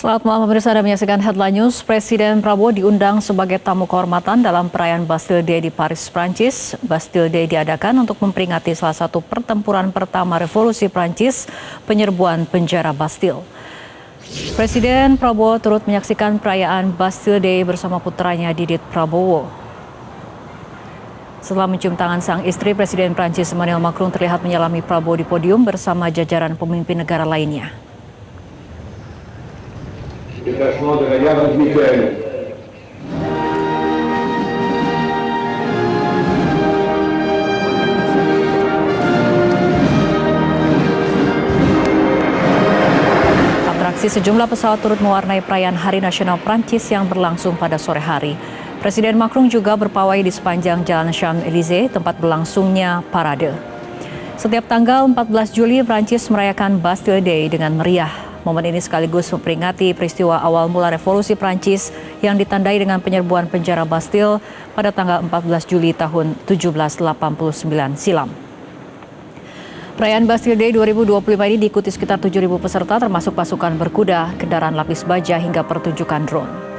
Selamat malam pemirsa, Anda menyaksikan Headline News. Presiden Prabowo diundang sebagai tamu kehormatan dalam perayaan Bastille Day di Paris, Prancis. Bastille Day diadakan untuk memperingati salah satu pertempuran pertama revolusi Prancis, penyerbuan penjara Bastille. Presiden Prabowo turut menyaksikan perayaan Bastille Day bersama putranya Didit Prabowo. Setelah mencium tangan sang istri, Presiden Prancis Emmanuel Macron terlihat menyalami Prabowo di podium bersama jajaran pemimpin negara lainnya. Détachement de la garde républicaine. Atraksi sejumlah pesawat turut mewarnai perayaan Hari Nasional Prancis yang berlangsung pada sore hari. Presiden Macron juga berpawai di sepanjang Jalan Champs-Élysées, tempat berlangsungnya parade. Setiap tanggal 14 Juli, Prancis merayakan Bastille Day dengan meriah. Momen ini sekaligus memperingati peristiwa awal mula revolusi Prancis yang ditandai dengan penyerbuan penjara Bastille pada tanggal 14 Juli tahun 1789 silam. Perayaan Bastille Day 2025 ini diikuti sekitar 7.000 peserta termasuk pasukan berkuda, kendaraan lapis baja hingga pertunjukan drone.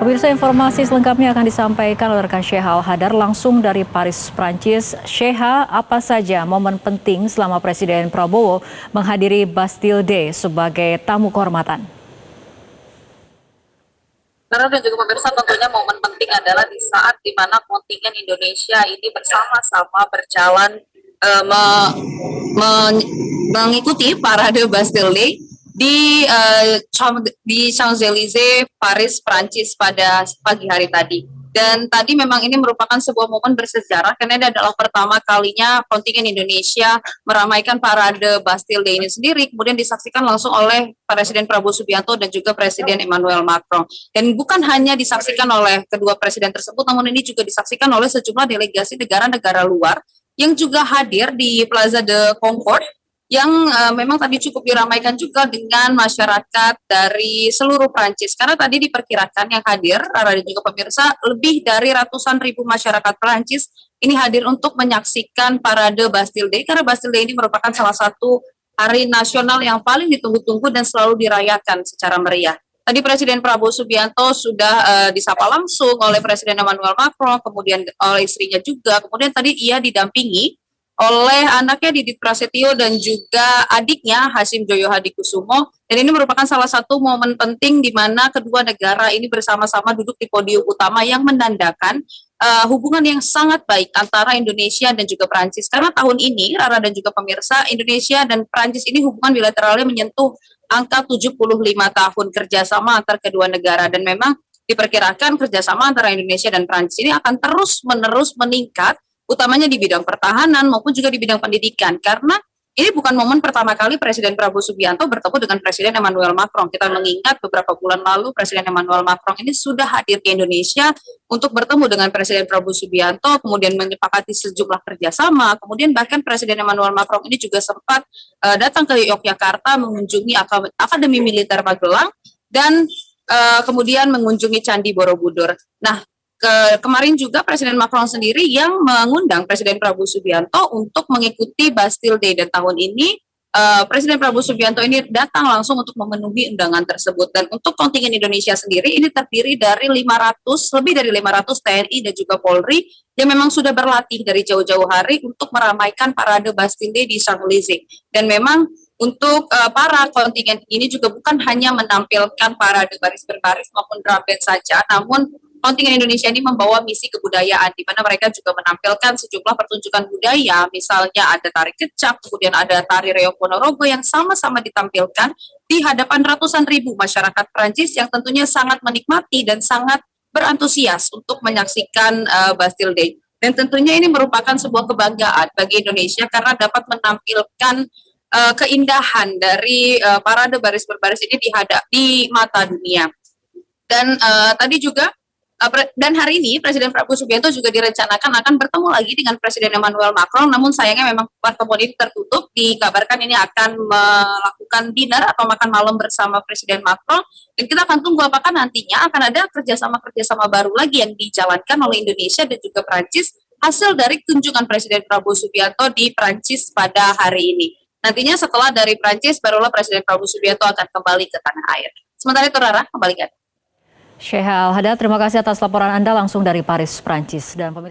Pemirsa, informasi selengkapnya akan disampaikan oleh rekan Sheha Al-Hadar langsung dari Paris, Prancis. Sheha, apa saja momen penting selama Presiden Prabowo menghadiri Bastille Day sebagai tamu kehormatan? Karena dan juga pemirsa, tentunya momen penting adalah di saat di mana kontingen Indonesia ini bersama-sama berjalan mengikuti parade Bastille Day di Champs-Élysées, Paris, Prancis pada pagi hari tadi. Dan tadi memang ini merupakan sebuah momen bersejarah karena ini adalah pertama kalinya kontingen Indonesia meramaikan parade Bastille Day ini sendiri, kemudian disaksikan langsung oleh Presiden Prabowo Subianto dan juga Presiden Emmanuel Macron. Dan bukan hanya disaksikan oleh kedua presiden tersebut, namun ini juga disaksikan oleh sejumlah delegasi negara-negara luar yang juga hadir di Plaza de Concorde, yang memang tadi cukup diramaikan juga dengan masyarakat dari seluruh Prancis. Karena tadi diperkirakan yang hadir, Rara dan juga pemirsa, lebih dari ratusan ribu masyarakat Prancis ini hadir untuk menyaksikan parade Bastille Day. Karena Bastille Day ini merupakan salah satu hari nasional yang paling ditunggu-tunggu dan selalu dirayakan secara meriah. Tadi Presiden Prabowo Subianto sudah disapa langsung oleh Presiden Emmanuel Macron, kemudian oleh istrinya juga. Kemudian tadi ia didampingi oleh anaknya Didit Prasetyo dan juga adiknya Hasyim Joyo Hadikusumo. Dan ini merupakan salah satu momen penting di mana kedua negara ini bersama-sama duduk di podium utama yang menandakan hubungan yang sangat baik antara Indonesia dan juga Prancis. Karena tahun ini, Rara dan juga pemirsa, Indonesia dan Prancis ini hubungan bilateralnya menyentuh angka 75 tahun kerjasama antar kedua negara. Dan memang diperkirakan kerjasama antara Indonesia dan Prancis ini akan terus-menerus meningkat, utamanya di bidang pertahanan maupun juga di bidang pendidikan, karena ini bukan momen pertama kali Presiden Prabowo Subianto bertemu dengan Presiden Emmanuel Macron. Kita mengingat beberapa bulan lalu Presiden Emmanuel Macron ini sudah hadir di Indonesia untuk bertemu dengan Presiden Prabowo Subianto, kemudian menyepakati sejumlah kerjasama, kemudian bahkan Presiden Emmanuel Macron ini juga sempat datang ke Yogyakarta mengunjungi Akademi Militer Magelang dan kemudian mengunjungi Candi Borobudur. Nah, kemarin juga Presiden Macron sendiri yang mengundang Presiden Prabowo Subianto untuk mengikuti Bastille Day, dan tahun ini Presiden Prabowo Subianto ini datang langsung untuk memenuhi undangan tersebut. Dan untuk kontingen Indonesia sendiri ini terdiri dari lebih dari 500 TNI dan juga Polri yang memang sudah berlatih dari jauh-jauh hari untuk meramaikan parade Bastille Day di Champs-Élysées. Dan memang untuk para kontingen ini juga bukan hanya menampilkan parade baris berbaris maupun drum band saja, namun kontingen Indonesia ini membawa misi kebudayaan, di mana mereka juga menampilkan sejumlah pertunjukan budaya, misalnya ada tari kecak, kemudian ada tari reog ponorogo yang sama-sama ditampilkan di hadapan ratusan ribu masyarakat Prancis yang tentunya sangat menikmati dan sangat berantusias untuk menyaksikan Bastille Day. Dan tentunya ini merupakan sebuah kebanggaan bagi Indonesia karena dapat menampilkan keindahan dari parade baris berbaris ini di mata dunia. Dan tadi juga dan hari ini Presiden Prabowo Subianto juga direncanakan akan bertemu lagi dengan Presiden Emmanuel Macron, namun sayangnya memang pertemuan ini tertutup. Dikabarkan ini akan melakukan dinner atau makan malam bersama Presiden Macron, dan kita akan tunggu apakah nantinya akan ada kerjasama baru lagi yang dijalankan oleh Indonesia dan juga Prancis hasil dari kunjungan Presiden Prabowo Subianto di Prancis pada hari ini. Nantinya setelah dari Prancis, barulah Presiden Prabowo Subianto akan kembali ke tanah air. Sementara itu, Rara, kembali ke Anda. Syekh Al-Hadad, terima kasih atas laporan Anda langsung dari Paris, Prancis. Dan pemirsa